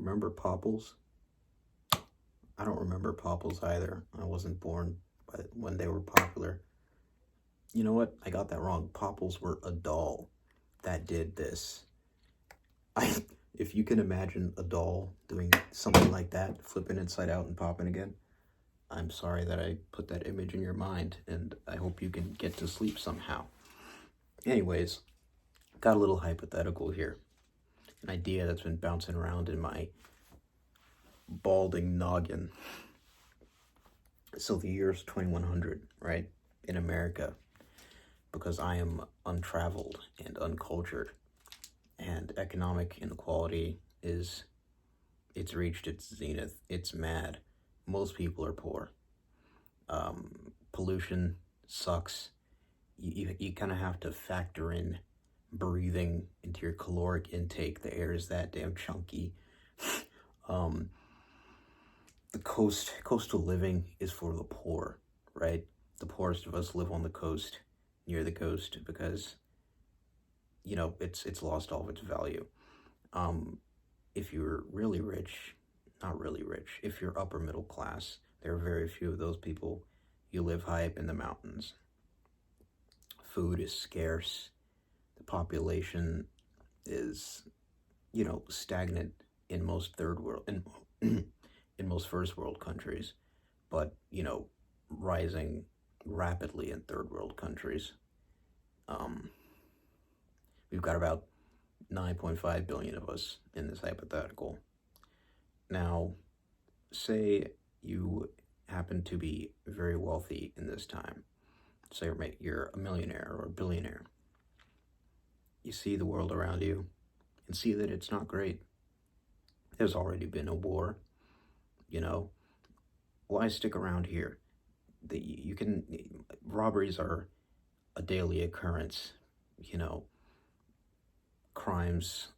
remember Popples? I don't remember Popples either. I wasn't born when they were popular. You know what? I got that wrong. Popples were a doll that did this. If you can imagine a doll doing something like that, flipping inside out and popping again, I'm sorry that I put that image in your mind, and I hope you can get to sleep somehow. Anyways, got a little hypothetical here. An idea that's been bouncing around in my balding noggin. So the year's 2100, right? In America, because I am untraveled and uncultured, and economic inequality it's reached its zenith. It's mad. Most people are poor. Pollution sucks. You kind of have to factor in breathing into your caloric intake. The air is that damn chunky. The coastal living is for the poor, right? The poorest of us live on the coast, near the coast, because it's lost all of its value. If you're really rich, not really rich, if you're upper middle class, there are very few of those people. You live high up in the mountains. Food is scarce. The population is, stagnant in most third world, in most first world countries, but, rising rapidly in third world countries. We've got about 9.5 billion of us in this hypothetical. Now, say you happen to be very wealthy in this time. Say you're a millionaire or a billionaire. You see the world around you and see that it's not great. There's already been a war. Why stick around here? Robberies are a daily occurrence. Crimes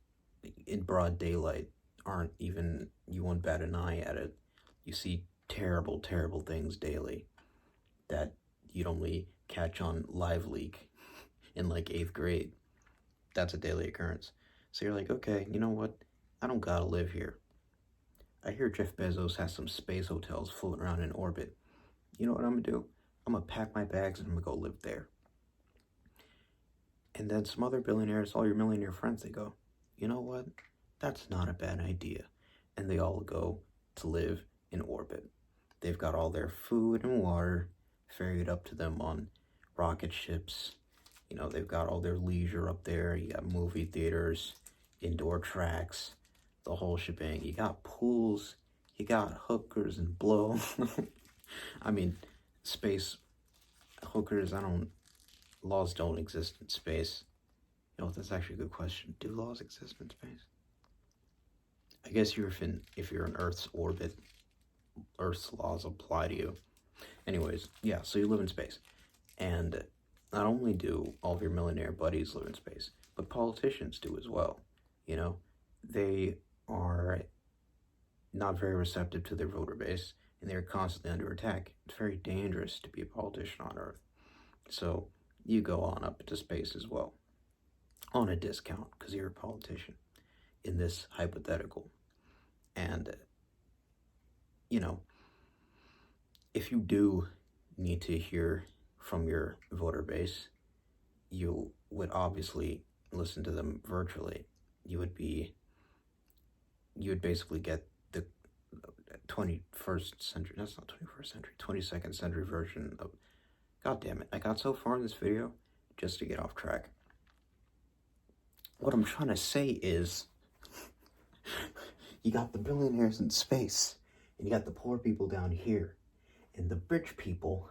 in broad daylight aren't even, you won't bat an eye at it. You see terrible, terrible things daily that you'd only catch on Live Leak in like 8th grade. That's a daily occurrence. So you're like, okay, you know what? I don't gotta live here. I hear Jeff Bezos has some space hotels floating around in orbit. You know what I'm gonna do? I'm gonna pack my bags and I'm gonna go live there. And then some other billionaires, all your millionaire friends, they go, you know what? That's not a bad idea. And they all go to live in orbit. They've got all their food and water ferried up to them on rocket ships. They've got all their leisure up there. You got movie theaters, indoor tracks, the whole shebang. You got pools, you got hookers and blow. I mean, space hookers, laws don't exist in space. That's actually a good question. Do laws exist in space? I guess if you're in Earth's orbit, Earth's laws apply to you. Anyways, yeah, so you live in space. And not only do all of your millionaire buddies live in space, but politicians do as well. They are not very receptive to their voter base, and they're constantly under attack. It's very dangerous to be a politician on Earth. So you go on up into space as well, on a discount, because you're a politician in this hypothetical. And, if you do need to hear from your voter base, you would obviously listen to them virtually. You would basically get the 21st century, that's not 21st century, 22nd century version of, God damn it, I got so far in this video just to get off track. What I'm trying to say is, you got the billionaires in space, and you got the poor people down here, and the rich people,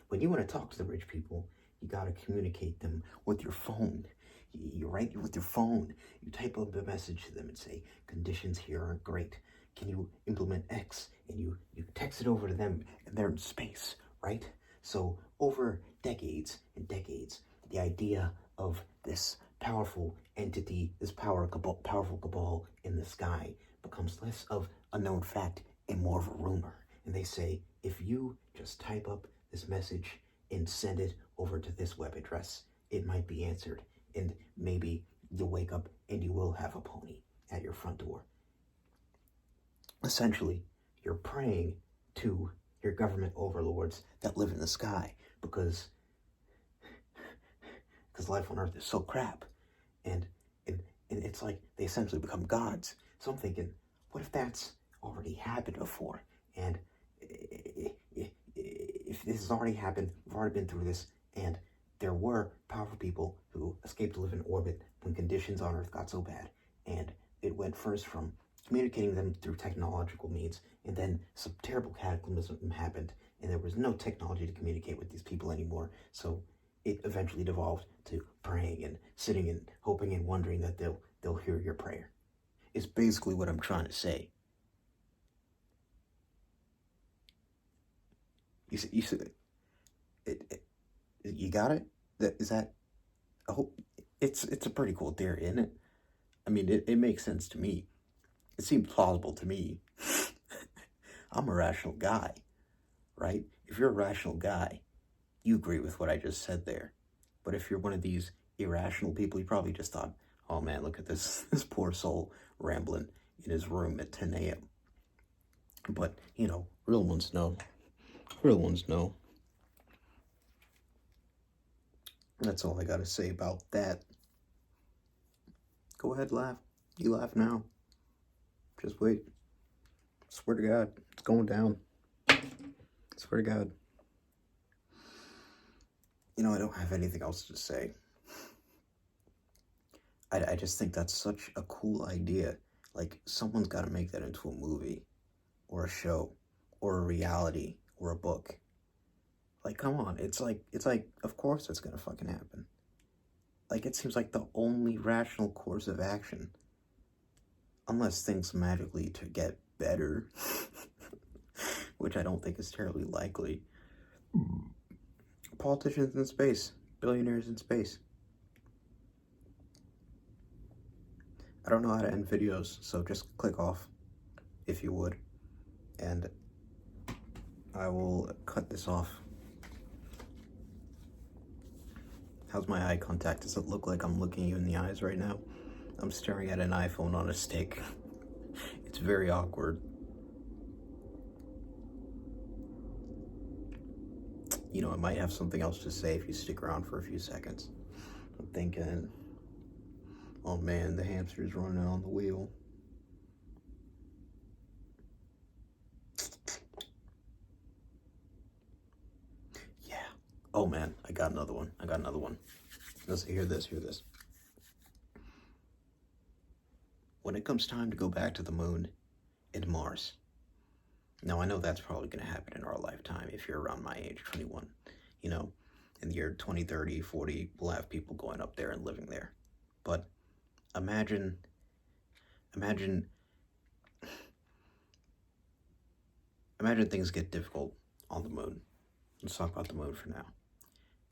when you want to talk to the rich people, you got to communicate them with your phone. You write with your phone, you type up a message to them and say, conditions here aren't great. Can you implement X? And you text it over to them, and they're in space, right? So over decades and decades, the idea of this powerful entity, this powerful cabal in the sky becomes less of a known fact and more of a rumor. And they say, if you just type up this message and send it over to this web address, it might be answered. And maybe you'll wake up and you will have a pony at your front door. essentially, you're praying to your government overlords that live in the sky because life on Earth is so crap, and and and it's like they essentially become gods. So I'm thinking, what if that's already happened before? And if this has already happened, we've already been through this, and there were powerful people who escaped to live in orbit when conditions on Earth got so bad, and it went first from communicating them through technological means, and then some terrible cataclysm happened, and there was no technology to communicate with these people anymore. So it eventually devolved to praying and sitting and hoping and wondering that they'll hear your prayer. It's basically what I'm trying to say. You you got it. That I hope it's a pretty cool theory, isn't it? I mean, it makes sense to me. It seems plausible to me. I'm a rational guy, right? If you're a rational guy, you agree with what I just said there. But if you're one of these irrational people, you probably just thought, oh man, look at this poor soul rambling in his room at 10 a.m. But, real ones know. Real ones know. That's all I gotta say about that. Go ahead, laugh. You laugh now. Just wait. Swear to God, it's going down. Swear to God. I don't have anything else to say. I just think that's such a cool idea. Like, someone's got to make that into a movie, or a show, or a reality, or a book. Like, come on, it's like, of course it's gonna fucking happen. Like, it seems like the only rational course of action. Unless things magically to get better, which I don't think is terribly likely. Politicians in space, billionaires in space. I don't know how to end videos, so just click off if you would, and I will cut this off. How's my eye contact? Does it look like I'm looking you in the eyes right now? I'm staring at an iPhone on a stick. It's very awkward. I might have something else to say if you stick around for a few seconds. I'm thinking, oh man, the hamster's running on the wheel. Yeah. Oh man, I got another one. Let's hear this. When it comes time to go back to the moon and Mars. Now, I know that's probably going to happen in our lifetime if you're around my age, 21. In the year 2030, 40, we'll have people going up there and living there. But imagine things get difficult on the moon. Let's talk about the moon for now.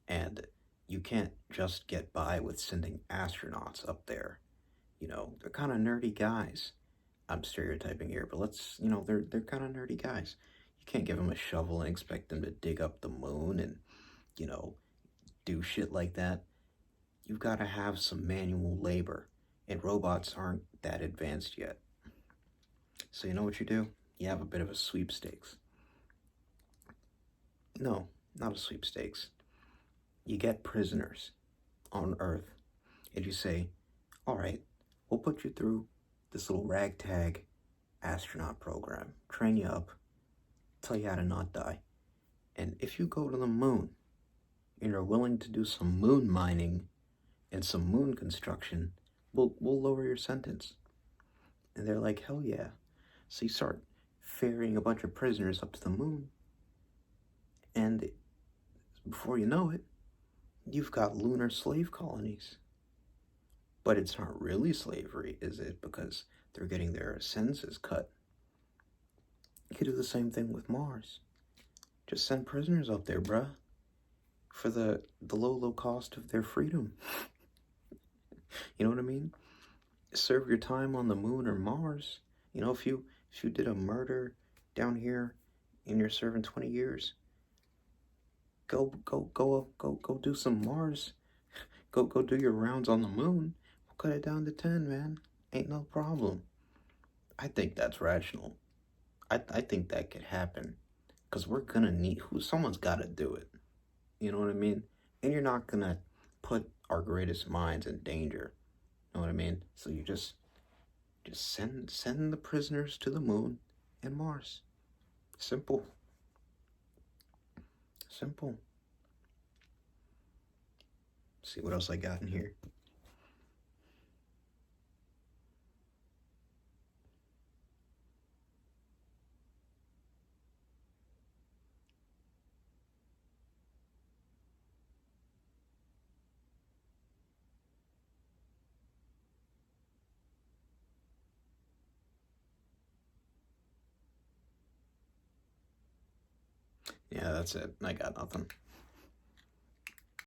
And you can't just get by with sending astronauts up there. They're kind of nerdy guys. I'm stereotyping here, but they're kind of nerdy guys. You can't give them a shovel and expect them to dig up the moon and, do shit like that. You've got to have some manual labor, and robots aren't that advanced yet. So you know what you do? You have a bit of a sweepstakes. No, not a sweepstakes. You get prisoners on Earth, and you say, all right, we'll put you through this little ragtag astronaut program, train you up, tell you how to not die. And if you go to the moon and you're willing to do some moon mining and some moon construction, we'll lower your sentence. And they're like, hell yeah. So you start ferrying a bunch of prisoners up to the moon, and before you know it, you've got lunar slave colonies. But it's not really slavery, is it? Because they're getting their sentences cut. You could do the same thing with Mars. Just send prisoners up there, bruh, for the low cost of their freedom. You know what I mean? Serve your time on the moon or Mars. If you did a murder down here and you're serving 20 years, go do some Mars. Go do your rounds on the moon. We'll cut it down to 10, man. Ain't no problem. I think that's rational. I think that could happen because we're gonna need someone's got to do it. You know what I mean? And you're not gonna put our greatest minds in danger. You know what I mean? So you just send the prisoners to the moon and Mars. Simple. Simple. Let's see what else I got in here. Yeah, that's it. I got nothing.